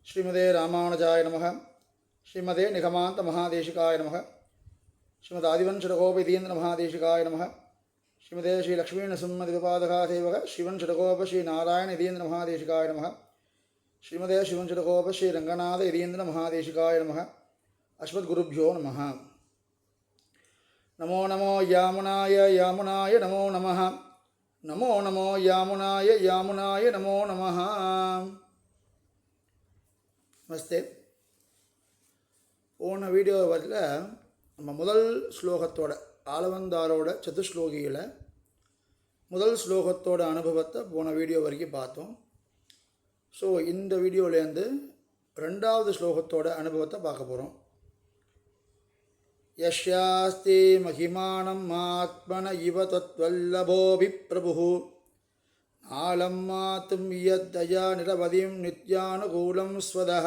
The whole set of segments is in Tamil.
ஸ்ரீமதே ராமானுஜாய நமக. ஸ்ரீமதே நிகமாந்த மகாதேசிகாய நமக. ஸ்ரீமத் ஆதிவன்ஷடகோபதீந்திர மகாதேசிகாய நமக. ஸ்ரீமதே ஸ்ரீ லக்ஷ்மீநரசிம்மதிபாதகா சேவக ஸ்ரீவன்ஷடகோப ஸ்ரீ நாராயண இதீந்திர மகாதேசிகாய நமக. ஸ்ரீமதே ஸ்ரீவன்ஷடகோப ஸ்ரீ ரங்கநாத இதீந்திர மகாதேசிகாய நமக. அஸ்மத்குருभ्यो நமः. நமோ நமோ யாமுனாய யாமுனாய நமோ நமः. நமோ நமோ யாமுனாய யாமுனாய நமோ நமः. நமஸ்தே. போன வீடியோ வரல நம்ம முதல் ஸ்லோகத்தோட ஆளவந்தாரோட சதுஸ்லோகியில் முதல் ஸ்லோகத்தோட அனுபவத்தை போன வீடியோ வரைக்கும் பார்த்தோம். ஸோ இந்த வீடியோலேருந்து ரெண்டாவது ஸ்லோகத்தோட அனுபவத்தை பார்க்க போகிறோம். யஸ்யாஸ்தி மகிமானம் ஆத்மன இவ தத்வல்லபோபி பிரபு ஆலம் மாத்தும் யத்தயா நிரவதிம் நித்யானுகூலம் ஸ்வதஹ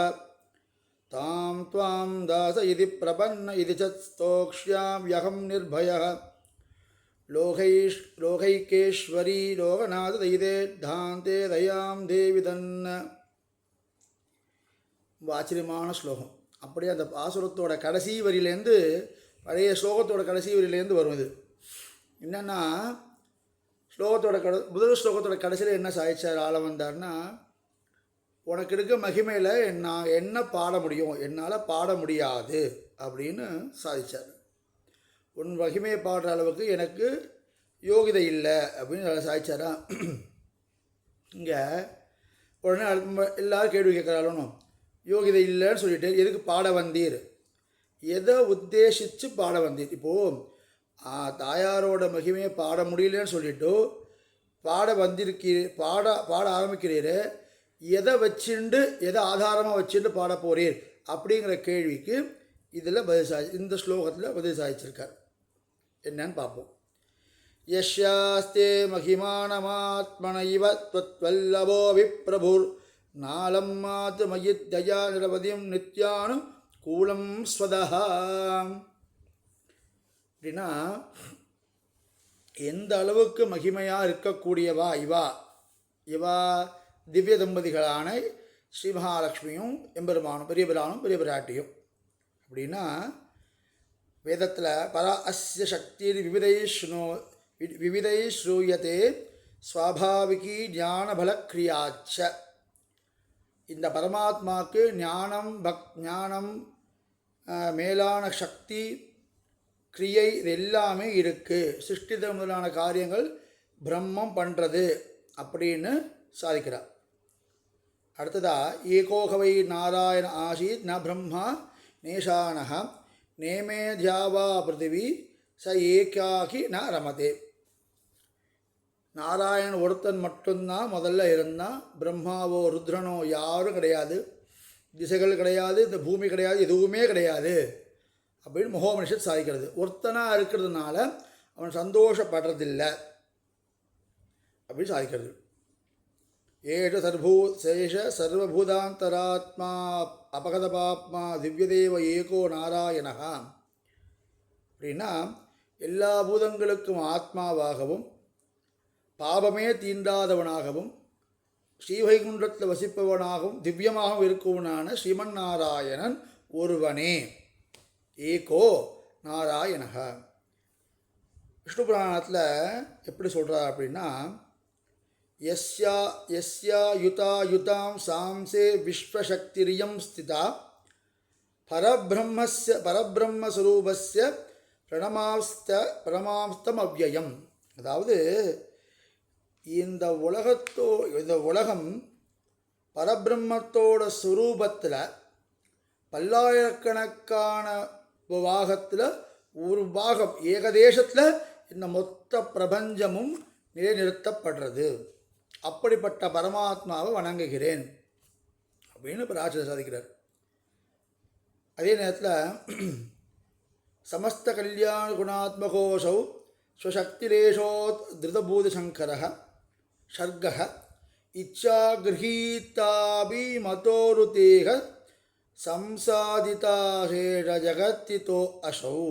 தாம் த்வாம் தாச இதி பிரபன்ன இதி சோக்ஷ்யாம்யகம் நிர்பயः லோகைகேஸ்வரி லோகநாத தைதே தாந்தே தயாம் தேவிதன்ன. ரொம்ப ஆச்சரியமான ஸ்லோகம். அப்படியே அந்த பாசுரத்தோட கடைசி வரியிலேருந்து பழைய ஸ்லோகத்தோட கடைசி வரியிலேருந்து வரும். இது என்னென்னா ஸ்லோகத்தோட முதல் ஸ்லோகத்தோட கடைசியில் என்ன சாதிச்சார் ஆளவந்தார்னா, உனக்கு இருக்க மகிமையில் நான் என்ன பாட முடியும், என்னால் பாட முடியாது அப்படின்னு சாதித்தார். உன் மகிமையை பாடுற அளவுக்கு எனக்கு யோகிதை இல்லை அப்படின்னு சாதிச்சாரா. இங்கே உடனே எல்லோரும் கேள்வி கேட்குறாலும் யோகிதை இல்லைன்னு சொல்லிட்டு எதுக்கு பாட வந்தீர், எதை உத்தேசித்து பாட வந்தீர்? இப்போது தாயாரோட மகிமையை பாட முடியலன்னு சொல்லிவிட்டு பாட ஆரம்பிக்கிறீர், எதை வச்சுண்டு எதை ஆதாரமாக வச்சுட்டு பாட போகிறீர் அப்படிங்கிற கேள்விக்கு இதில் இந்த ஸ்லோகத்தில் பதில் சாதிச்சிருக்கார். என்னன்னு பார்ப்போம். யஸ்யாஸ்தே மகிமானமாத்மன இவ த்வல்லபோ விப்ரபுர் நாலம் மாத்து மயித்யா நிரவதிம் நித்யானு கூலம் ஸ்வதஹா. அப்படின்னா எந்த அளவுக்கு மகிமையாக இருக்கக்கூடியவா இவா திவ்ய தம்பதிகளான ஸ்ரீ மகாலட்சுமியும் எம்பெருமானும் பெரிய பிரானும் பெரிய பிராட்டியும். அப்படின்னா வேதத்தில் பரா அஸ்ய சக்தி விவிதை ஸ்ரூயத்தே ஸ்வாபாவிகி ஞானபலக்ரியாச்ச. இந்த பரமாத்மாவுக்கு ஞானம் மேலான சக்தி கிரியை இது எல்லாமே இருக்குது. சிருஷ்டித முதலான காரியங்கள் பிரம்மம் பண்ணுறது அப்படின்னு சாதிக்கிறார். அடுத்ததா ஏகோகவை நாராயண ஆசீத் ந பிரம்மா நேஷானஹ நேமே தியாவா பிருத்திவி ச ஏகாகி ந ரமதே. நாராயணன் ஒருத்தன் மட்டும்தான் முதல்ல இருந்தான். பிரம்மாவோ ருத்ரனோ யாரும் கிடையாது, திசைகள் கிடையாது, இந்த பூமி கிடையாது, எதுவுமே கிடையாது அப்படின்னு மகோபனிஷத் சாதிக்கிறது. ஒருத்தனாக இருக்கிறதுனால அவன் சந்தோஷப்படுறதில்லை அப்படின்னு சாதிக்கிறது. சேஷ சர்வபூதாந்தராத்மா அபகதபாப்மா திவ்யதேவ ஏகோ நாராயணா. அப்படின்னா எல்லா பூதங்களுக்கும் ஆத்மாவாகவும் பாபமே தீண்டாதவனாகவும் ஸ்ரீவைகுண்டத்தில் வசிப்பவனாகவும் திவ்யமாகவும் இருக்கவனான ஸ்ரீமன் நாராயணன் ஒருவனே. ஏகோ நாராயணக. விஷ்ணு புராணத்தில் எப்படி சொல்கிறார் அப்படின்னா, யஸ்யா யுதா யுதாம் சாம்சே விஸ்வசக்திரியம் ஸ்திதா பரபிரம்மஸ்வரூபஸ்ய பிரணமாஸ்தம் அவ்யயம். அதாவது இந்த உலகம் பரபிரம்மத்தோட ஸ்வரூபத்தில் பல்லாயிரக்கணக்கான பாகத்தில் ஒரு பாகம் ஏகதேசத்தில் இந்த மொத்த பிரபஞ்சமும் நிலைநிறுத்தப்படுறது. அப்படிப்பட்ட பரமாத்மாவை வணங்குகிறேன் அப்படின்னு பராசரர் சாதிக்கிறார். அதே நேரத்தில் சமஸ்த கல்யாண குணாத்மகோசௌ ஸ்வசக்திரேஷோ திருதபூதசங்கர ஷர்க இச்சா கிரகீதாபி மதோருதேக சம்சாதிதாசேஷ ஜகத்திதோ அசௌ.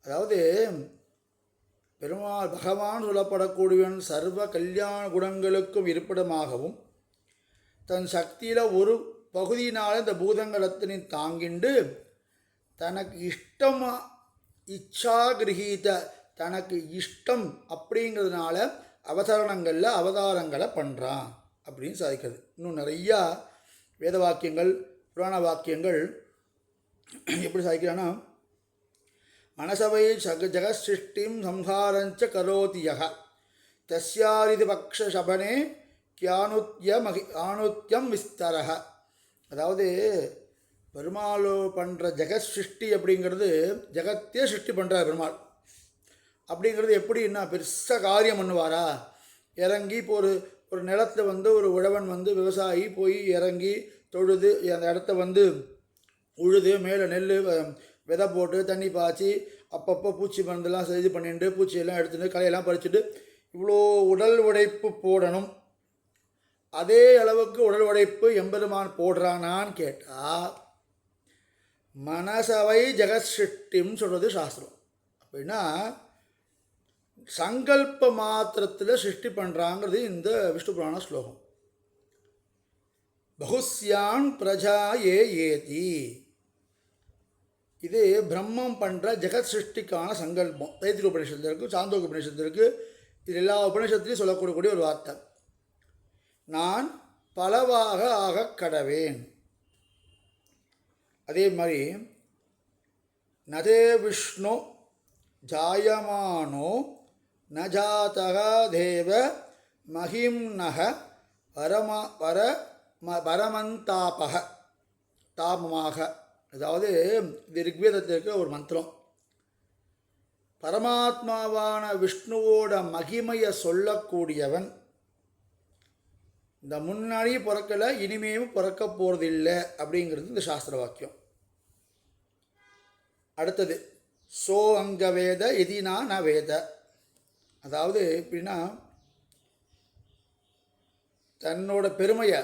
அதாவது பெருமாள் பகவான் சொல்லப்படக்கூடியவன் சர்வ கல்யாண குணங்களுக்கும் இருப்பிடமாகவும் தன் சக்தியில் ஒரு பகுதியினால் இந்த பூதங்களத்தினையும் தாங்கிண்டு தனக்கு இஷ்டமாக இச்சா கிரகீத தனக்கு இஷ்டம் அப்படிங்கிறதுனால அவதாரங்களை பண்ணுறான் அப்படின்னு சாதிக்கிறது. இன்னும் நிறையா வேத வாக்கியங்கள் புராண வாக்கியங்கள் எப்படி சாதிக்கிறான்னா, மனசவை ஜெகசிருஷ்டிம் சம்ஹாரஞ்ச கரோதி யக தஸ்யாரிதி பக்ஷபனே ஆணுத்யம் விஸ்தரக. அதாவது பெருமாள் பண்ணுற ஜெகத் சிருஷ்டி அப்படிங்கிறது ஜெகத்தையே சிருஷ்டி பண்ணுறார் பெருமாள். அப்படிங்கிறது எப்படின்னா, பெருசாக காரியம் பண்ணுவாரா, இறங்கி இப்போ ஒரு நிலத்தில் ஒரு உழவன் விவசாயி போய் இறங்கி தொழுது அந்த இடத்த உழுது மேலே நெல் விதை போட்டு தண்ணி பாய்ச்சி அப்பப்போ பூச்சி மருந்தெல்லாம் இது பண்ணிட்டு பூச்சியெல்லாம் எடுத்துட்டு களையெல்லாம் பறிச்சுட்டு இவ்வளோ உடல் உழைப்பு போடணும். அதே அளவுக்கு உடல் உழைப்பு எம்பெருமான் போடுறானான்னு கேட்டால் மனசவை ஜெகத் சிருஷ்டின்னு சொல்கிறது சாஸ்திரம். அப்படின்னா சங்கல்ப மாத்திரத்தில் சிருஷ்டி பண்ணுறாங்கிறது இந்த விஷ்ணு புராண ஸ்லோகம். பகுஸ்யான் பிரஜா ஏதி, இது பிரம்மம் பண்ணுற ஜெகத் சிருஷ்டிக்கான சங்கல்பம். தைத்திரிய உபநிஷத்தில் இருக்குது, சாந்தோக உபநிஷத்தில் இருக்குது. இது எல்லா உபநிஷத்துலையும் சொல்லக்கூடிய ஒரு வார்த்தை. நான் பலவாக ஆக கடவேன். அதே மாதிரி நதே விஷ்ணு ஜாயமானோ நஜாதக தேவ மகிம்னக பரமந்தாபக தாபமாக. அதாவது இது ரிக்வேதத்திற்கு ஒரு மந்திரம். பரமாத்மாவான விஷ்ணுவோட மகிமையை சொல்லக்கூடியவன் இந்த முன்னாடி பிறக்கலை, இனிமேவும் பிறக்க போகிறதில்லை அப்படிங்கிறது இந்த சாஸ்திர வாக்கியம். அடுத்தது சோ அங்க வேத எதினா ந வேத. அதாவது எப்படின்னா, தன்னோட பெருமையை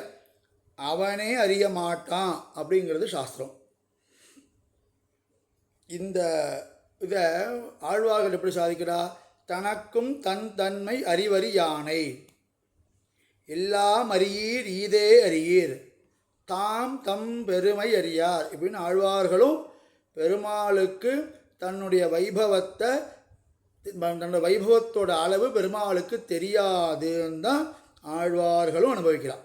அவனே அறிய மாட்டான் அப்படிங்கிறது சாஸ்திரம். இந்த இதை ஆழ்வார்கள் எப்படி சாதிக்கிறா, தனக்கும் தன் தன்மை அறிவறி யானை எல்லாம் அறியீர் ஈதே அறியீர் தாம் தம் பெருமை அறியார். இப்படின்னு ஆழ்வார்களும் பெருமாளுக்கு தன்னுடைய வைபவத்தை, தன்னுடைய வைபவத்தோட அளவு பெருமாளுக்கு தெரியாதுன்னு தான் ஆழ்வார்களும் அனுபவிக்கிறார்.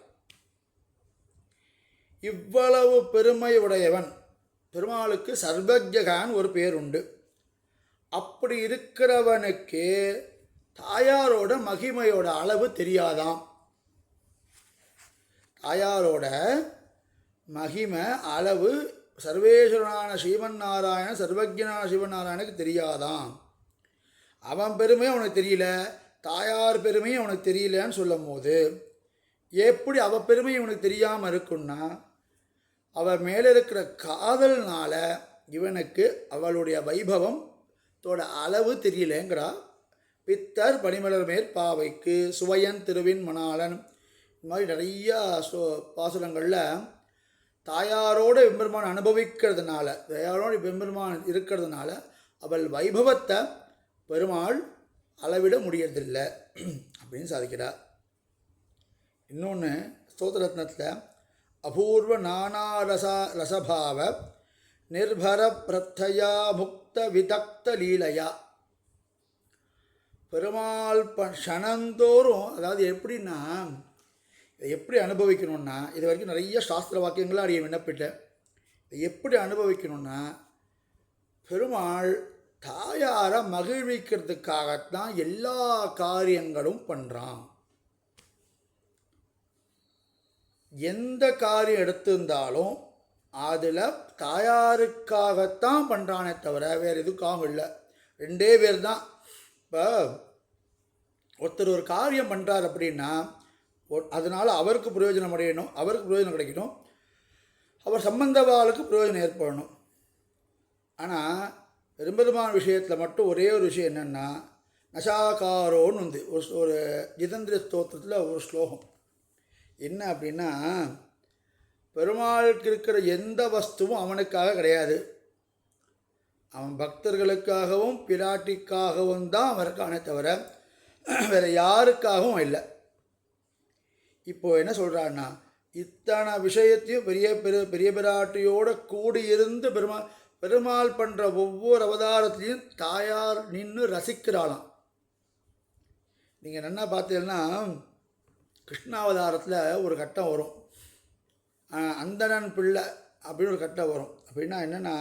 இவ்வளவு பெருமை உடையவன் பெருமாளுக்கு சர்வஜகான் ஒரு பேர் உண்டு. அப்படி இருக்கிறவனுக்கு தாயாரோட மகிமையோட அளவு தெரியாதாம். தாயாரோட மகிமை அளவு சர்வேஸ்வரனான ஸ்ரீமன் நாராயணன், சர்வஜனான சிவன் நாராயணனுக்கு தெரியாதான். அவன் பெருமையும் அவனுக்கு தெரியல, தாயார் பெருமையும் அவனுக்கு தெரியலன்னு சொல்லும் போது எப்படி அவள் பெருமையும் அவனுக்கு தெரியாமல் இருக்குன்னா, அவள் மேலே இருக்கிற காதல்னால இவனுக்கு அவளுடைய வைபவத்தோட அளவு தெரியலேங்கிறா. பித்தர் பனிமலர் மேற்பாவைக்கு சுவையன் திருவின் மணாளன், இந்த மாதிரி நிறையா பாசுரங்களில் தாயாரோடு வெம்பெருமான் அனுபவிக்கிறதுனால, தாயாரோடு வெம்பெருமான் இருக்கிறதுனால அவள் வைபவத்தை பெருமாள் அளவிட முடியறதில்லை அப்படின்னு சாதிக்கிறார். இன்னொன்று ஸ்தோத்திரத்னத்தில் அபூர்வ நானா ரசபாவ நிர்பர பிரத்தயா முக்த விதக்த லீலையா. பெருமாள் க்ஷணந்தோறும், அதாவது எப்படின்னா, இதை எப்படி அனுபவிக்கணும்னா, இது வரைக்கும் நிறைய சாஸ்திர வாக்கியங்களாக அறிய விண்ணப்பிட்டேன். இதை எப்படி அனுபவிக்கணும்னா, பெருமாள் தாயாரை மகிழ்விக்கிறதுக்காகத்தான் எல்லா காரியங்களும் பண்ணுறான். எந்த காரியம் எடுத்திருந்தாலும் அதில் தாயாருக்காகத்தான் பண்ணுறானே தவிர வேறு எதுக்காகவும் இல்லை. ரெண்டே பேர் தான். இப்போ ஒருத்தர் ஒரு காரியம் பண்ணுறார் அப்படின்னா அதனால் அவருக்கு பிரயோஜனம் அடையணும், அவருக்கு பிரயோஜனம் கிடைக்கணும், அவர் சம்பந்தவாளுக்கு பிரயோஜனம் ஏற்படணும். ஆனால் பெரும்பெருமான விஷயத்தில் மட்டும் ஒரே ஒரு விஷயம் என்னென்னா, நசாகாரோன்னு ஒரு ஜிதேந்திர ஸ்தோத்திரத்தில் ஒரு ஸ்லோகம் என்ன அப்படின்னா, பெருமாளுக்கு இருக்கிற எந்த வஸ்துவும் அவனுக்காக கிடையாது, அவன் பக்தர்களுக்காகவும் பிராட்டிக்காகவும் தான் அவருக்கானே தவிர வேறு யாருக்காகவும் இல்லை. இப்போது என்ன சொல்கிறான்னா, இத்தனை விஷயத்தையும் பெரிய பிராட்டியோட கூடியிருந்து பெருமாள் பண்ணுற ஒவ்வொரு அவதாரத்துலேயும் தாயார் நின்று ரசிக்கிறாளாம். நீங்கள் என்ன பார்த்தீங்கன்னா கிருஷ்ணாவதாரத்தில் ஒரு கட்டம் வரும், அந்தணன் பிள்ளை அப்படின்னு ஒரு கட்டம் வரும். அப்படின்னா என்னென்னா,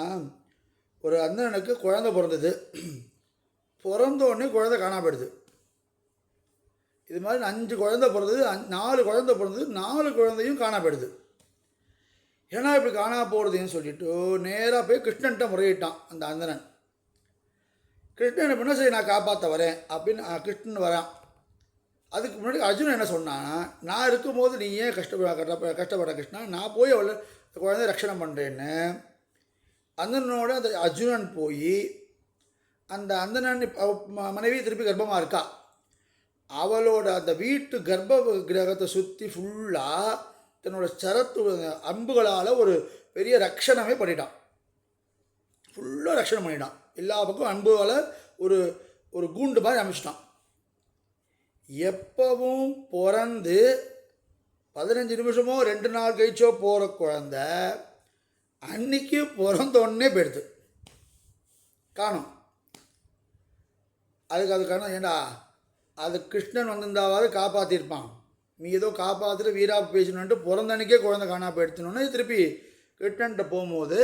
ஒரு அந்தணனுக்கு குழந்தை பிறந்தது, பிறந்தோடனே குழந்தை காணாம போயிடுது. இது மாதிரி 5 குழந்தை பிறந்தது, 4 குழந்தை பிறந்தது, 4 குழந்தையும் காணாம போயிடுது. ஏன்னா இப்படி காணா போகிறதுன்னு சொல்லிட்டு நேராக போய் கிருஷ்ணன்ட்ட முறையிட்டான் அந்த அந்தணன். கிருஷ்ணன் என்ன பண்ண, சரி நான் காப்பாற்ற வரேன் அப்படின்னு கிருஷ்ணன் வரான். அதுக்கு முன்னாடி அர்ஜுனன் என்ன சொன்னான்னா, நான் இருக்கும்போது நீ ஏன் கஷ்டப்பட கிருஷ்ணா, நான் போய் அவளை குழந்தைய ரட்சணை பண்ணுறேன்னு அந்தனோட அந்த அர்ஜுனன் போய் அந்த அந்தனன் மனைவி திருப்பி கர்ப்பமாக இருக்கா, அவளோட அந்த வீட்டு கர்ப்ப கிரகத்தை சுற்றி ஃபுல்லாக தன்னோட சரத்து அம்புகளால் ஒரு பெரிய ரக்ஷணமே பண்ணிட்டான். ஃபுல்லாக ரக்ஷணம் பண்ணிட்டான். எல்லா பக்கம் அம்புகளை ஒரு ஒரு கூண்டு மாதிரி அமைச்சிட்டான். எப்பவும் பிறந்து 15 நிமிஷமோ 2 நாள் கழிச்சோ போகிற குழந்த அன்னைக்கு பிறந்தோடனே போயிடுது, காணும். அது காரணம் ஏண்டா, அது கிருஷ்ணன் வந்திருந்தாவது காப்பாற்றிருப்பான். நீ ஏதோ காப்பாற்றிட்டு வீராப்பு பேசணுன்ட்டு பிறந்த அன்னைக்கே குழந்தை காணா போயிடுத்துனோன்னு திருப்பி கிருஷ்ணன்ட்ட போகும்போது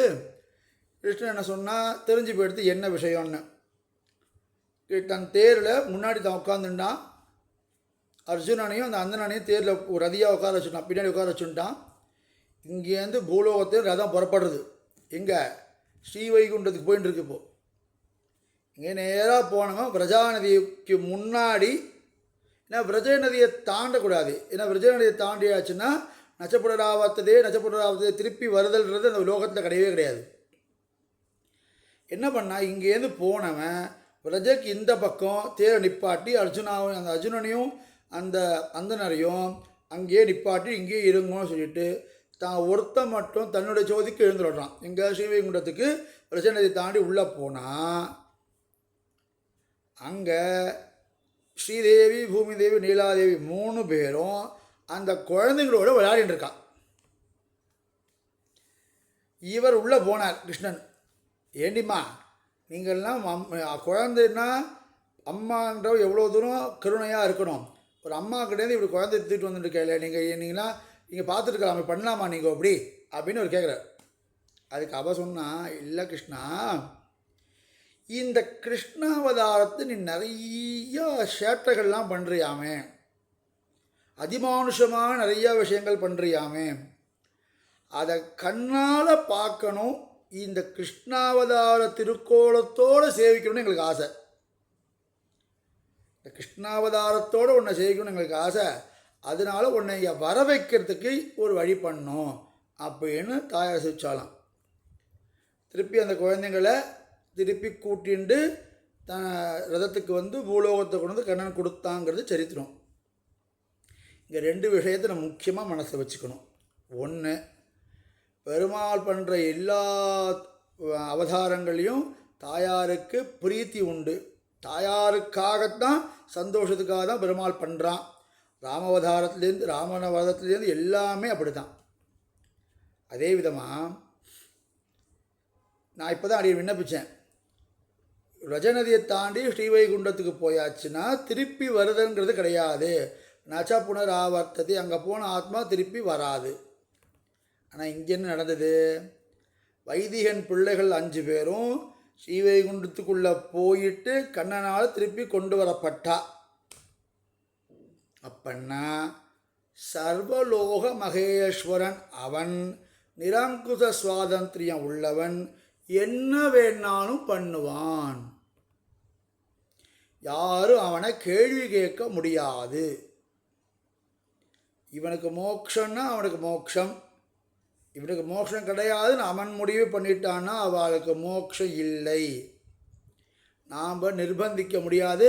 கிருஷ்ணன் என்ன சொன்னால் தெரிஞ்சு போயிடுத்து என்ன விஷயம்னு. தன் தேரில் முன்னாடி தான் உட்காந்துட்டான். அர்ஜுனனையும் அந்த அந்தனையும் தேரில் ஒரு ரதியாக உட்கார வச்சுட்டான், பின்னாடி உட்கார வச்சுட்டான். இங்கேருந்து பூலோகத்தையும் ரதம் புறப்படுறது. எங்கே ஸ்ரீவைகுண்டத்துக்கு போயின்னு இருக்கு. இப்போது இங்கே நேராக போனவன் விரஜா நதிக்கு முன்னாடி, ஏன்னா விரஜ நதியை தாண்டக்கூடாது. ஏன்னா விரஜ நதியை தாண்டியாச்சுன்னா நச்சப்புடராவத்ததே திருப்பி வருதல்ன்றது அந்த லோகத்தில் கிடையவே கிடையாது. என்ன பண்ணால் இங்கேருந்து போனவன் விரஜக்கு இந்த பக்கம் தேரை நிப்பாட்டி அந்த அர்ஜுனனையும் அந்த அந்தனரையும் அங்கேயே நிப்பாட்டி இங்கேயே இருங்கன்னு சொல்லிட்டு தான் ஒருத்தன் மட்டும் தன்னுடைய ஜோதிக்கு எழுந்துடுறான். எங்கே ஸ்ரீவைகுண்டத்துக்கு விரஜ நதி தாண்டி உள்ளே போனால் அங்கே ஸ்ரீதேவி, பூமிதேவி, நீலாதேவி 3 பேரும் அந்த குழந்தைங்களோட விளையாடிட்டு இருக்கான். இவர் உள்ளே போனார் கிருஷ்ணன். ஏண்டிம்மா நீங்கள்லாம் குழந்தைன்னா அம்மான்ற எவ்வளோ தூரம் கருணையாக இருக்கணும். ஒரு அம்மா கிட்டேருந்து இப்படி குழந்தை தூக்கிட்டு வந்துட்டுருக்கல, நீங்கள் பார்த்துருக்கலாமே, பண்ணலாமா நீங்கள் அப்படின்னு அவர் கேட்குறார். அதுக்கு அவ சொன்னால், இல்லை கிருஷ்ணா, இந்த கிருஷ்ணாவதாரத்தை நீ நிறையா சேட்டைகள்லாம் பண்ணுறியாமே, அதிமானுஷமாக நிறையா விஷயங்கள் பண்ணுறியாமே, அதை கண்ணால் பார்க்கணும், இந்த கிருஷ்ணாவதார திருக்கோலத்தோடு சேவிக்கணும்னு எங்களுக்கு ஆசை. இந்த கிருஷ்ணாவதாரத்தோடு உன்னை சேவிக்கணும்னு எங்களுக்கு ஆசை. அதனால உன்னை வர வைக்கிறதுக்கு ஒரு வழி பண்ணோம் அப்படின்னு தாயார் சிரிச்சாலாம். திருப்பி அந்த குழந்தைங்களை திருப்பி கூட்டிண்டு ரதத்துக்கு வந்து பூலோகத்தை கொண்டு வந்து கண்ணன் கொடுத்தாங்கிறது சரித்திரம். இங்கே 2 விஷயத்தை நம்ம முக்கியமாக மனசில் வச்சுக்கணும். ஒன்று, பெருமாள் பண்ணுற எல்லா அவதாரங்களையும் தாயாருக்கு பிரீத்தி உண்டு. தாயாருக்காகத்தான், சந்தோஷத்துக்காக தான் பெருமாள் பண்ணுறான். ராமவதாரத்துலேருந்து எல்லாமே அப்படி தான். அதே விதமாக நான் இப்போ தான் விண்ணப்பித்தேன், ரஜநதியை தாண்டி ஸ்ரீவைகுண்டத்துக்கு போயாச்சுன்னா திருப்பி வருதுங்கிறது கிடையாது. நச்ச புனராவர்த்ததி, அங்கே போன ஆத்மா திருப்பி வராது. ஆனால் இங்கே என்ன நடந்தது, வைதிகன் பிள்ளைகள் 5 பேரும் ஸ்ரீவைகுண்டத்துக்குள்ளே போயிட்டு கண்ணனால் திருப்பி கொண்டு வரப்பட்டா. அப்பன்னா சர்வலோக மகேஸ்வரன் அவன், நிரங்குச சுவாதந்திரியம் உள்ளவன், என்ன வேணாலும் பண்ணுவான். யாரும் அவனை கேள்வி கேட்க முடியாது. இவனுக்கு மோட்சம்னா அவனுக்கு மோட்சம், இவனுக்கு மோட்சம் கிடையாதுன்னு அவன் முடிவு பண்ணிட்டான்னா அவளுக்கு மோட்சம் இல்லை. நாம் நிர்பந்திக்க முடியாது.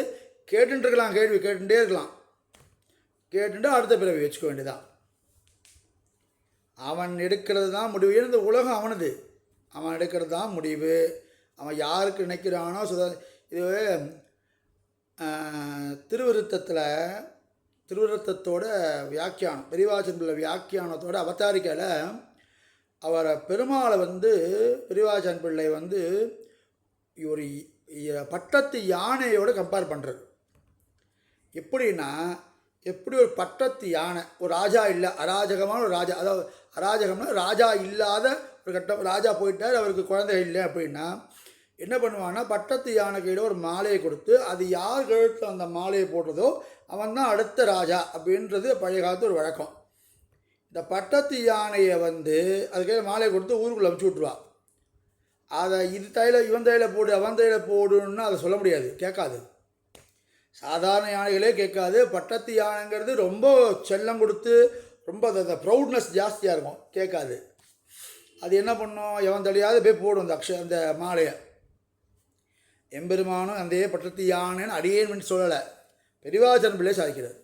கேட்டுருக்கலாம், கேள்வி கேட்டுட்டே இருக்கலாம். கேட்டுட்டு அடுத்த பிறவி வச்சுக்க வேண்டியதான். அவன் எடுக்கிறது தான் முடிவு. இந்த உலகம் அவனது, அவன் எடுக்கிறது தான் முடிவு. அவன் யாருக்கு நினைக்கிறானோ இது திருவிருத்தத்தில் திருவிருத்தத்தோட வியாக்கியானம் பெரியவாச்சன் பிள்ளை வியாக்கியானத்தோட அவதாரிக்கையில் அவரை பெருமாளை பெரியவாச்சன் பிள்ளை ஒரு பட்டத்து யானையோடு கம்பேர் பண்ணுறது. எப்படின்னா, எப்படி ஒரு பட்டத்து யானை, ஒரு ராஜா இல்லை, அராஜகமான ஒரு ராஜா, அதாவது அராஜகம்னா ராஜா இல்லாத ஒரு கட்டம், ராஜா போயிட்டார், அவருக்கு குழந்தை இல்லை அப்படின்னா என்ன பண்ணுவான்னா, பட்டத்து யானை கையில் ஒரு மாலையை கொடுத்து அது யார் கழுத்தில் அந்த மாலையை போடுறதோ அவன் தான் அடுத்த ராஜா அப்படின்றது பழைய காலத்து ஒரு வழக்கம். இந்த பட்டத்து யானையை அது கையில் மாலையை கொடுத்து ஊருக்குள்ளே அனுப்பிச்சி விட்ருவா. அதை இது தையில் இவன் தையில் போடு அவன் தையில் போடுன்னு அதை சொல்ல முடியாது, கேட்காது. சாதாரண யானைகளே கேட்காது. பட்டத்து யானைங்கிறது ரொம்ப செல்லம் கொடுத்து ரொம்ப அந்த ப்ரௌட்னஸ் ஜாஸ்தியாக இருக்கும், கேட்காது. அது என்ன பண்ணும், எவன் தடையாவது போய் போடும் அந்த மாலையை. எம்பெருமானும் அந்த பட்டத்து யானைன்னு அடியேன்னு சொல்லலை, பெரியவாச்சன் பிள்ளை சாதிக்கிறார்.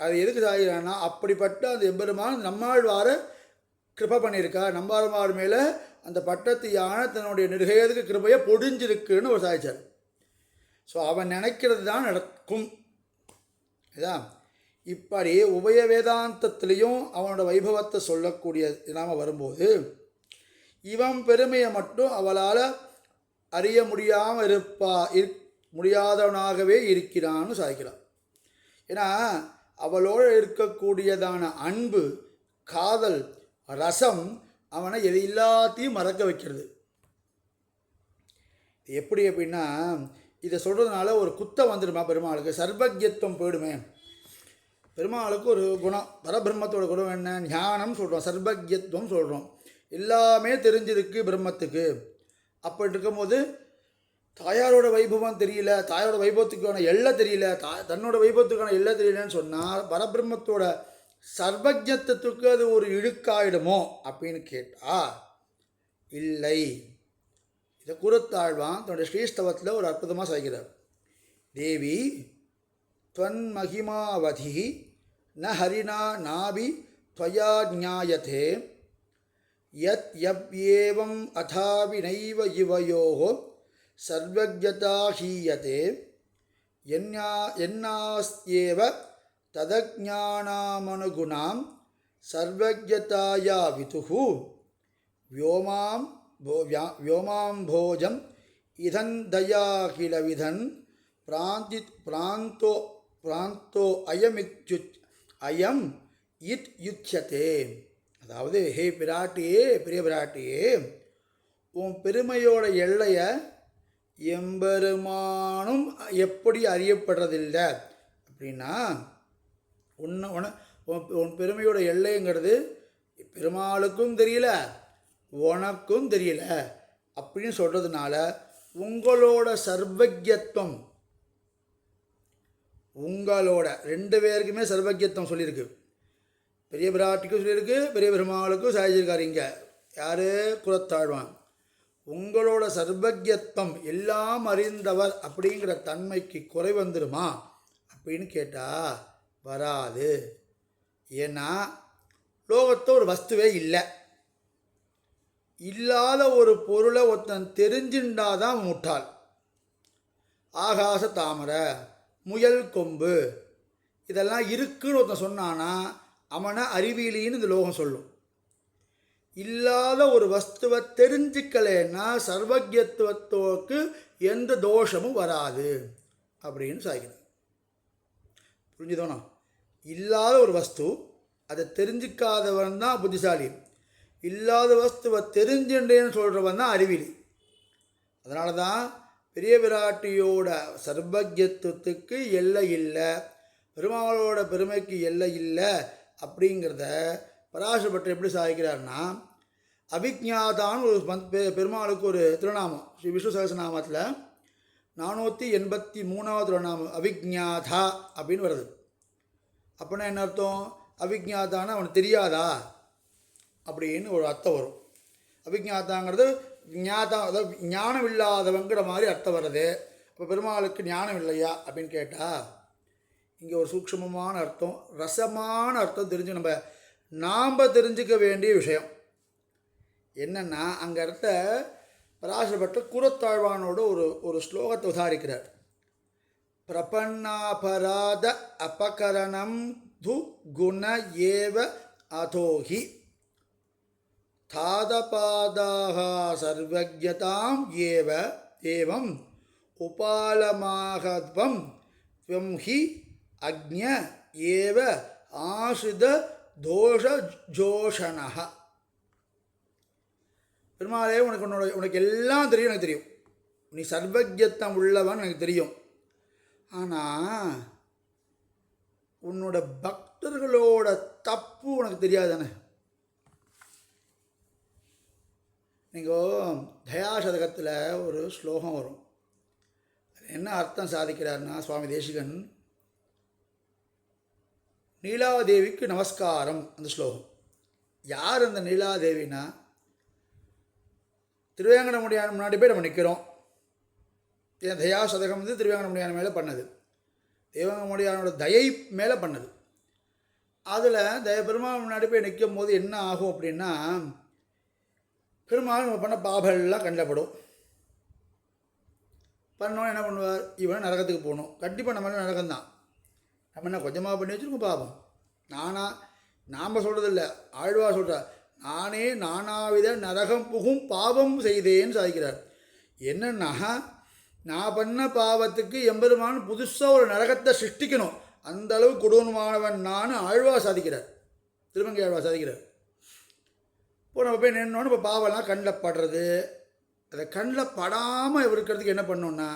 அது எதுக்கு சாதிக்கிறான்னா, அப்படிப்பட்ட அந்த எம்பெருமான் நம்மாழ்வார கிருபை பண்ணியிருக்கா, நம்மாழ்வார் மேலே அந்த பட்டத்து யானை தன்னுடைய நிர்கேதுக்கு கிருபையை பொடிஞ்சிருக்குன்னு ஒரு சாதிச்சார். ஸோ அவன் நினைக்கிறது தான் நடக்கும். இதான் இப்படி உபய வேதாந்தத்துலேயும் அவனோட வைபவத்தை சொல்லக்கூடிய நாம வரும்போது இவன் பெருமையை மட்டும் அவளால் அறிய முடியாமல் முடியாதவனாகவே இருக்கிறான்னு சாதிக்கிறான். ஏன்னா அவளோடு இருக்கக்கூடியதான அன்பு, காதல், ரசம் அவனை எல்லாத்தையும் மறக்க வைக்கிறது. எப்படி அப்படின்னா, இதை சொல்கிறதுனால ஒரு குத்தம் வந்துடுமா பெருமாளுக்கு, சர்வஜத்துவம் போயிடுமே. பெருமாளுக்கு ஒரு குணம், பரபிரம்மத்தோட குணம் என்ன, ஞானம் சொல்கிறோம், சர்வஜத்துவம் சொல்கிறோம், எல்லாமே தெரிஞ்சிருக்கு பிரம்மத்துக்கு. அப்படி இருக்கும்போது தாயாரோட வைபவம் தெரியல, தாயாரோட வைபவத்துக்கான எல்லை தெரியல, தன்னோட வைபவத்துக்கான எல்லை தெரியலன்னு சொன்னால் பரபிரம்மத்தோட சர்வஜத்துவத்துக்கு அது ஒரு இழுக்காயிடுமோ அப்படின்னு கேட்டால் இல்லை. இதை கூறத்தாழ்வான் தன்னுடைய ஸ்ரீஸ்தவத்தில் ஒரு அற்புதமாக சாய்கிறார். தேவி துவன் மகிமாவதி ந ஹரிணா நாபி துவயா ஞாயதே யத் யவ்யேவம் அதாபி நைவ இவயோஹோ சர்வஜதா ஹீயதே என்னாஸ்யேவ ததஜ்ஞானாமனுகுணாம் சர்வஜதாயா விதுஹு व्योमाम्भोजम इधन दयाखिल विधन प्रांतो अयम इत् युच्यते. அதாவது, ஹே பிராட்டியே, பெரிய பிராட்டியே, உன் பெருமையோட எல்லையை எம்பெருமானும் எப்படி அறியப்படுறதில்லை அப்படின்னா, உன் பெருமையோட எல்லைங்கிறது பெருமாளுக்கும் தெரியல, உனக்கும் தெரியல அப்படின்னு சொல்கிறதுனால உங்களோட சர்வஜத்துவம், உங்களோட ரெண்டு பேருக்குமே சர்வஜத்துவம் சொல்லியிருக்கு. பெரிய பிராட்டிக்கும் சொல்லியிருக்கு, பெரிய பெருமாளுக்கும் சாதிச்சிருக்காரு. இங்கே யார், குலத்தாழ்வான். உங்களோட சர்வஜத்துவம், எல்லாம் அறிந்தவர் அப்படிங்கிற தன்மைக்கு குறை வந்துடுமா அப்படின்னு கேட்டால் வராது. ஏன்னா லோகத்தை ஒரு வஸ்துவே இல்லை, இல்லாத ஒரு பொருளை ஒருத்தன் தெரிஞ்சுண்டாதான் முட்டாள். ஆகாச தாமரை, முயல் கொம்பு, இதெல்லாம் இருக்குன்னு ஒருத்தன் சொன்னானா அவனை அறிவியலின்னு இந்த லோகம் சொல்லும். இல்லாத ஒரு வஸ்துவை தெரிஞ்சிக்கலைன்னா சர்வஜத்துவத்துக்கு எந்த தோஷமும் வராது அப்படின்னு சாய்க்கிறது. புரிஞ்சுதோனா? இல்லாத ஒரு வஸ்து, அதை தெரிஞ்சிக்காதவன் தான் புத்திசாலி, இல்லாத வஸ்துவை தெரிஞ்சுட்டேன்னு சொல்கிறவன் தான் அறிவிலி. அதனால தான் பெரிய விராட்டியோட சர்வஜத்துவத்துக்கு எல்லை இல்லை, பெருமாளோட பெருமைக்கு எல்லை இல்லை அப்படிங்கிறத பராசரப்பட்டர் எப்படி சாதிக்கிறார்னா, அபிஜ்ஞாதான்னு ஒரு பெருமாளுக்கு ஒரு திருநாமம் ஸ்ரீ விஷ்ணு சகஸ்ரநாமத்தில் 483வது திருநாமம் அபிஜ்ஞாதா அப்படின்னு வருது. அப்படின்னா என்ன அர்த்தம்? அபிஜ்ஞாதான்னு அவனுக்கு தெரியாதா அப்படின்னு ஒரு அர்த்தம் வரும். அபிஜ்ஞாதாங்கிறது ஞாதா, அதாவது ஞானம் இல்லாதவங்கிற மாதிரி அர்த்தம் வருது. இப்போ பெருமாளுக்கு ஞானம் இல்லையா அப்படின்னு கேட்டால் இங்கே ஒரு சூக்ஷ்மமான அர்த்தம், ரசமான அர்த்தம் தெரிஞ்சு நாம் தெரிஞ்சுக்க வேண்டிய விஷயம் என்னென்னா, அங்கே இடத்த பராசரப்பட்ட கூறத்தாழ்வானோட ஒரு ஸ்லோகத்தை உதாரிக்கிறார். பிரபன்னாபராத அபகரணம் து குண ஏவ அதோஹி தாதபாதாக சர்வஜதாம் ஏவ ஏவம் உபாலமாகத்வம் த்வம் ஹி அக்ஞ ஏவ ஆசிரித தோஷ ஜோஷணஹ. பெருமாளே, உனக்கு எல்லாம் தெரியும், எனக்கு தெரியும். நீ சர்வஜத்தம் உள்ளவன் எனக்கு தெரியும். ஆனால் உன்னோட பக்தர்களோட தப்பு உனக்கு தெரியாதானே. நீங்கள் தயாசதகத்தில் ஒரு ஸ்லோகம் வரும். என்ன அர்த்தம் சாதிக்கிறார்னா, சுவாமி தேசிகன் நீலாதேவிக்கு நமஸ்காரம் அந்த ஸ்லோகம். யார் அந்த நீலாதேவினா, திருவேங்கடமுடியான் முன்னாடி போய் நம்ம நிற்கிறோம். ஏன் தயாசதகம் வந்து திருவேங்கடமுடியான் மேலே பண்ணது, தேவங்கமுடியானோட தயை மேலே பண்ணது. அதில் பெருமாள் முன்னாடி போய் நிற்கும் போது என்ன ஆகும் அப்படின்னா, பெருமாள் நம்ம பண்ண பாபெல்லாம் கண்டப்படும். பண்ணோன்னு என்ன பண்ணுவார், இவன் நரகத்துக்கு போகணும். கண்டிப்பாக நம்ம நரகம்தான். நம்ம என்ன கொஞ்சமாக பண்ணி வச்சுருக்கோம் பாபம். நாம் சொல்கிறது இல்லை, ஆழ்வா சொல்கிறார், நானே நானாவித நரகம் புகும் பாவம் செய்தேன்னு சாதிக்கிறார். என்னன்னா, நான் பண்ண பாவத்துக்கு எம்பெருமான் புதுசாக ஒரு நரகத்தை சிருஷ்டிக்கணும், அந்த அளவு கொடூரமானவன் நான் ஆழ்வா சாதிக்கிறார், திருமங்கை ஆழ்வா சாதிக்கிறார். இப்போ நம்ம போய் நின்னோன்னு இப்போ பாவம்லாம் கண்ணில் படுறது. அதை கண்ணில் படாமல் இருக்கிறதுக்கு என்ன பண்ணோன்னா,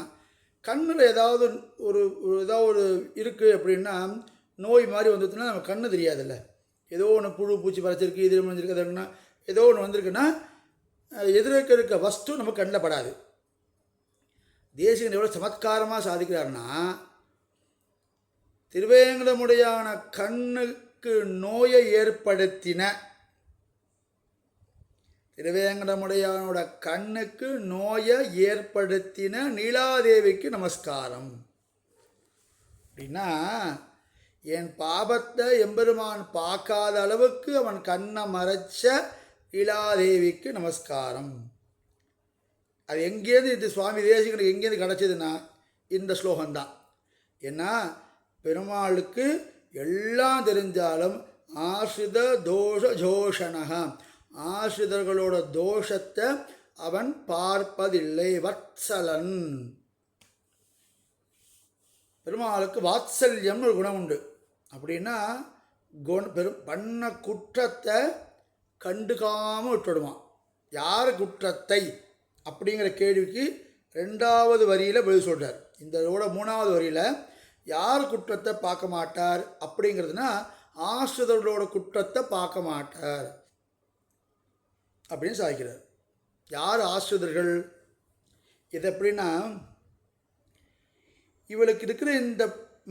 கண்ணில் ஏதாவது ஒரு இருக்குது அப்படின்னா, நோய் மாதிரி வந்துச்சுன்னா நம்ம கண்ணு தெரியாதில்ல. ஏதோ ஒன்று புழு பூச்சி பறச்சிருக்கு, இது வந்துருக்கு, அதுன்னா ஏதோ ஒன்று வந்திருக்குன்னா எதிர்க்க இருக்க வஸ்து நம்ம கண்ணில் படாது. தேசிகன் எவ்வளோ சமத்காரமாக சாதிக்கிறார்னா, திருவேங்கடமுடையான கண்ணுக்கு நோயை ஏற்படுத்தின, திருவேங்கடமுடையானோட கண்ணுக்கு நோயை ஏற்படுத்தின நீலாதேவிக்கு நமஸ்காரம். அப்படின்னா, என் பாபத்தை எம்பெருமான் பார்க்காத அளவுக்கு அவன் கண்ணை மறைச்ச நீலாதேவிக்கு நமஸ்காரம். அது எங்கேருந்து இது சுவாமி தேசிகனுக்கு எங்கேருந்து கிடச்சிதுன்னா இந்த ஸ்லோகம்தான். ஏன்னா பெருமாளுக்கு எல்லாம் தெரிஞ்சாலும் ஆசிரித தோஷ ஜோஷணக, ஆசிரிதர்களோட தோஷத்தை அவன் பார்ப்பதில்லை. வத்சலன், பெருமாளுக்கு வாத்சல்யம்னு ஒரு குணம் உண்டு. அப்படின்னா பண்ண குற்றத்தை கண்டுக்காமல் விட்டுடுவான். யார் குற்றத்தை அப்படிங்கிற கேள்விக்கு 2வது வரியில் பதில் சொல்கிறார். இந்த 3வது வரியில் யார் குற்றத்தை பார்க்க மாட்டார் அப்படிங்கிறதுனா, ஆசிரியர்களோட குற்றத்தை பார்க்க மாட்டார் அப்படின்னு சாதிக்கிறார். யார் ஆசிரியர்கள்? இது எப்படின்னா, இவளுக்கு இருக்கிற இந்த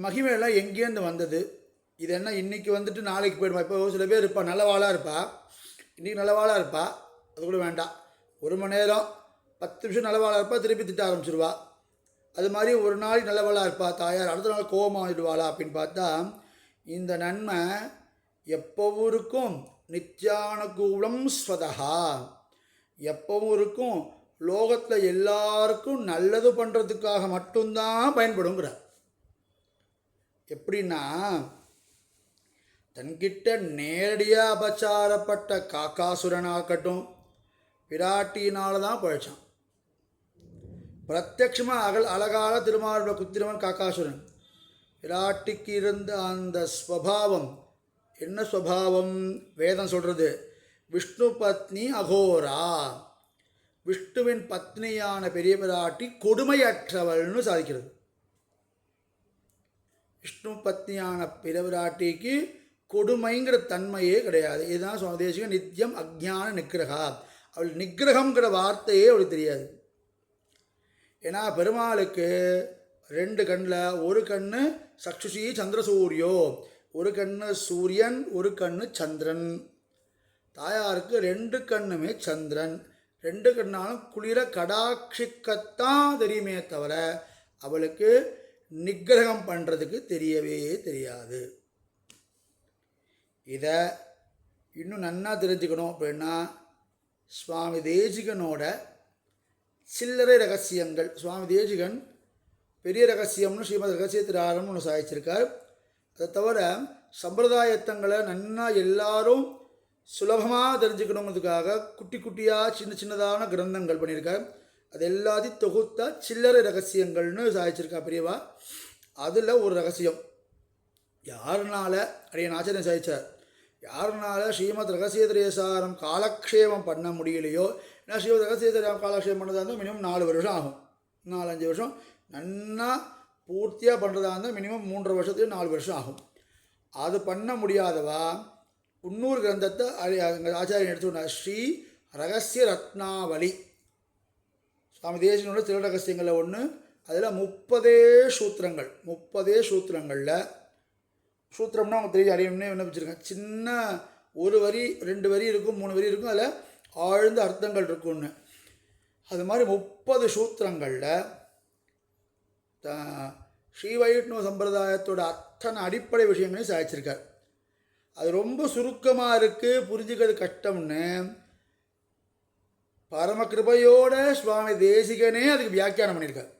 மகிமையெல்லாம் எங்கேருந்து வந்தது? இது என்ன இன்றைக்கி வந்துட்டு நாளைக்கு போயிடுமா? இப்போ சில பேர் இருப்பா, நல்லவாளாக இருப்பா, இன்றைக்கி நல்லவாளாக இருப்பா, அது கூட வேண்டாம், 1 மணி நேரம் 10 நிமிஷம் நல்லவாளாக இருப்பா, திருப்பி திட்ட ஆரம்பிச்சிடுவா. அது மாதிரி ஒரு நாள் நல்லவாளாக இருப்பா தாயார், அடுத்த நாள் கோபமாக ஆகிடுவாளா அப்படின்னு பார்த்தா, இந்த நன்மை எப்பவும் இருக்கும். நித்யானுகூலம் ஸ்வதா, எப்பவும் இருக்கும். லோகத்தில் எல்லாருக்கும் நல்லது பண்ணுறதுக்காக மட்டும்தான் பயன்படுங்கிறார். எப்படின்னா, தன்கிட்ட நேரடியாக அபச்சாரப்பட்ட காக்காசுரனாகட்டும், பிராட்டியினால தான் பழிச்சான். பிரத்யட்சமாக அழகாக திருமாவளவ குத்திரவன் காக்காசுரன். பிராட்டிக்கு இருந்த அந்த ஸ்வபாவம் என்ன ஸ்வபாவம்? வேதம் சொல்கிறது, விஷ்ணு பத்னி அகோரா, விஷ்ணுவின் பத்னியான பெரிய பிராட்டி கொடுமையற்றவள்னு சாதிக்கிறது. விஷ்ணு பத்னியான பெரிய பிராட்டிக்கு கொடுமைங்கிற தன்மையே கிடையாது. இதுதான் சுவாமி தேசிகன் நித்தியம் அஜ்ஞான நிக்கிரகா. அவள் நிக்கிரகங்கிற வார்த்தையே அவளுக்கு தெரியாது. ஏன்னா பெருமாளுக்கு 2 கண்ணில், ஒரு கண்ணு சக்ஷுஷி சந்திரசூரியோ, ஒரு கண்ணு சூரியன், ஒரு கண்ணு சந்திரன். தாயாருக்கு 2 கண்ணுமே சந்திரன். 2 கண்ணாலும் குளிர கடாட்சிக்கத்தான் தெரியுமே தவிர அவளுக்கு நிக்கிரகம் பண்ணுறதுக்கு தெரியவே தெரியாது. இதை இன்னும் நன்னா தெரிஞ்சுக்கணும் அப்படின்னா, சுவாமி தேசிகனோட சில்லறை ரகசியங்கள். சுவாமி தேசிகன் பெரிய ரகசியம்னு ஸ்ரீமத் ரகசியத்திராரம்னு ஒன்று சாதிச்சிருக்கார். அதை தவிர சம்பிரதாயத்தங்களை நன்னா எல்லாரும் சுலபமாக தெரிஞ்சுக்கணுங்கிறதுக்காக குட்டி குட்டியாக சின்ன சின்னதான கிரந்தங்கள் பண்ணியிருக்கார். அது எல்லாத்தையும் தொகுத்தா சில்லறை ரகசியங்கள்னு சாதிச்சிருக்கா பெரியவா. அதில் ஒரு ரகசியம் யாருனால அடியன் ஆச்சரியம் சாதிச்சார், யாருனால ஸ்ரீமத் ரகசியத்திரேசாரம் காலக்ஷேபம் பண்ண முடியலையோ, ஏன்னா ஸ்ரீமத் ரகசியத்திரம் காலக்ஷேபம் பண்ணுறதா இருந்தால் மினிமம் 4 வருஷம் ஆகும், 4-5 வருஷம். நன்னா பூர்த்தியாக பண்ணுறதா இருந்தால் மினிமம் 3.5 வருஷத்துக்கு 4 வருஷம் ஆகும். அது பண்ண முடியாதவா இன்னொரு கிரந்தத்தை ஆச்சாரியன் எடுத்துக்கிட்டார். ஸ்ரீ ரகசிய ரத்னாவளி சுவாமி தேசிகனோட திரு ரகசியங்களில் ஒன்று. அதில் 30 சூத்திரங்கள், 30 சூத்திரங்களில் சூத்திரம்னா அவங்க தெரியும், அறியணும்னே விண்ணப்பிச்சிருக்கேன். சின்ன 1 வரி 2 வரி இருக்கும், 3 வரி இருக்கும், அதில் ஆழ்ந்த அர்த்தங்கள் இருக்குன்னு. அது மாதிரி 30 சூத்திரங்களில் ஸ்ரீ வைஷ்ணவ சம்பிரதாயத்தோட அத்தனை அடிப்படை விஷயங்களையும் சாதிச்சிருக்கார். அது ரொம்ப சுருக்கமாக இருக்குது, புரிஞ்சுக்கிறது கஷ்டம்னு பரமகிருபையோட சுவாமி தேசிகனே அதுக்கு வியாக்கியானம் பண்ணியிருக்கார்.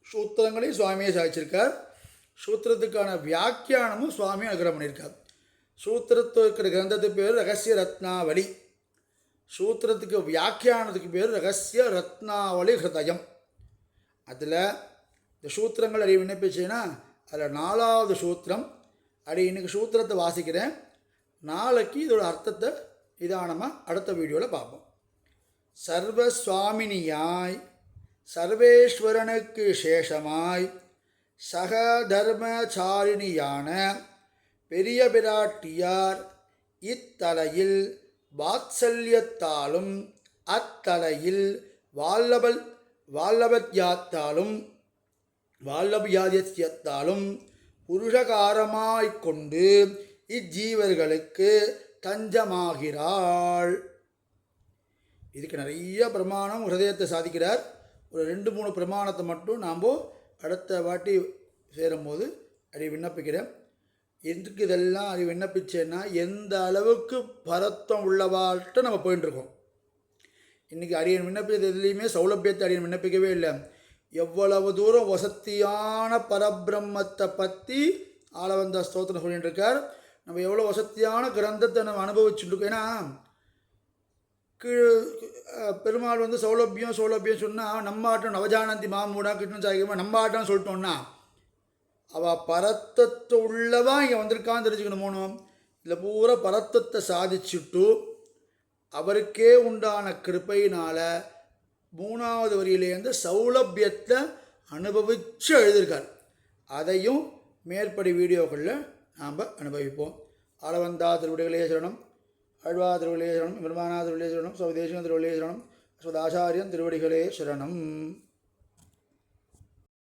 சூத்திரங்களையும் சுவாமியே சாதிச்சிருக்கார், சூத்திரத்துக்கான வியாக்கியானமும் சுவாமி அனுகிரகம் பண்ணியிருக்கார். சூத்திரத்து இருக்கிற கிரந்தத்துக்கு பேர் ரகசிய ரத்னாவளி, சூத்திரத்துக்கு வியாக்கியானத்துக்கு பேர் ரகசிய ரத்னாவளி ஹிருதயம். அதில் இந்த சூத்திரங்கள் அறிய விண்ணப்பிச்சேன்னா அதில் 4வது சூத்திரம் அடி. இன்னைக்கு சூத்திரத்தை வாசிக்கிறேன், நாளைக்கு இதோட அர்த்தத்தை நிதானமாக அடுத்த வீடியோவில் பார்ப்போம். சர்வசுவாமினியாய் சர்வேஸ்வரனுக்கு சேஷமாய் சக தர்மச்சாரிணியான பெரிய பிராட்டியார் இத்தலையில் வாத்சல்யத்தாலும் அத்தலையில் வால்லபியாதியத்தாலும் புருஷகாரமாய்க்கொண்டு இஜ்ஜீவர்களுக்கு தஞ்சமாகிறாள். இதுக்கு நிறைய பிரமாணம் ஹிருதயத்தை சாதிக்கிறார். ஒரு 2-3 பிரமாணத்தை மட்டும் நாம் அடுத்த வாட்டி சேரும்போது அதை விண்ணப்பிக்கிறேன். எதுக்கு இதெல்லாம் அதை விண்ணப்பிச்சேன்னா எந்த அளவுக்கு பரத்தம் உள்ளவாழ்கிட்ட நம்ம போயிட்டுருக்கோம். இன்றைக்கி அடியன் விண்ணப்பிச்சது எதுலேயுமே சௌலபியத்தை அடியன் விண்ணப்பிக்கவே இல்லை. எவ்வளவு தூரம் வசத்தியான பரபிரம்மத்தை பற்றி ஆளவந்த ஸ்தோத்திரம் சொல்லிட்டு இருக்கார். நம்ம எவ்வளோ வசத்தியான கிரந்தத்தை நம்ம அனுபவிச்சுட்டுருக்கோம். ஏன்னா பெருமாள் சௌலபியம் சொன்னால் நம்ம ஆட்டம் நவஜானந்தி மாமூடா கிருஷ்ணன் சாகியமாக நம்ம ஆட்டம்னு சொல்லிட்டோன்னா அவள் பரத்தத்தை உள்ளவா இங்கே வந்திருக்கான்னு தெரிஞ்சுக்கணுமோனோ. இல்லை பூரா பரத்தத்தை சாதிச்சுட்டு அவருக்கே உண்டான கிருப்பையினால் 3வது வரியிலேருந்து சௌலபியத்தை அனுபவித்து எழுதியிருக்கார். அதையும் மேற்படி வீடியோக்களில் நாம் அனுபவிப்போம். ஆளவந்தா திருவிடைகளே சரணம், ஆழ்வா திருவிடைகளே சரணம், பெருமானா திருவிடைகளே சரணம், சௌதேசிகன் திருவிடைகளே சரணம், ஸ்வதாச்சாரியன் திருவடிகளே சரணம்.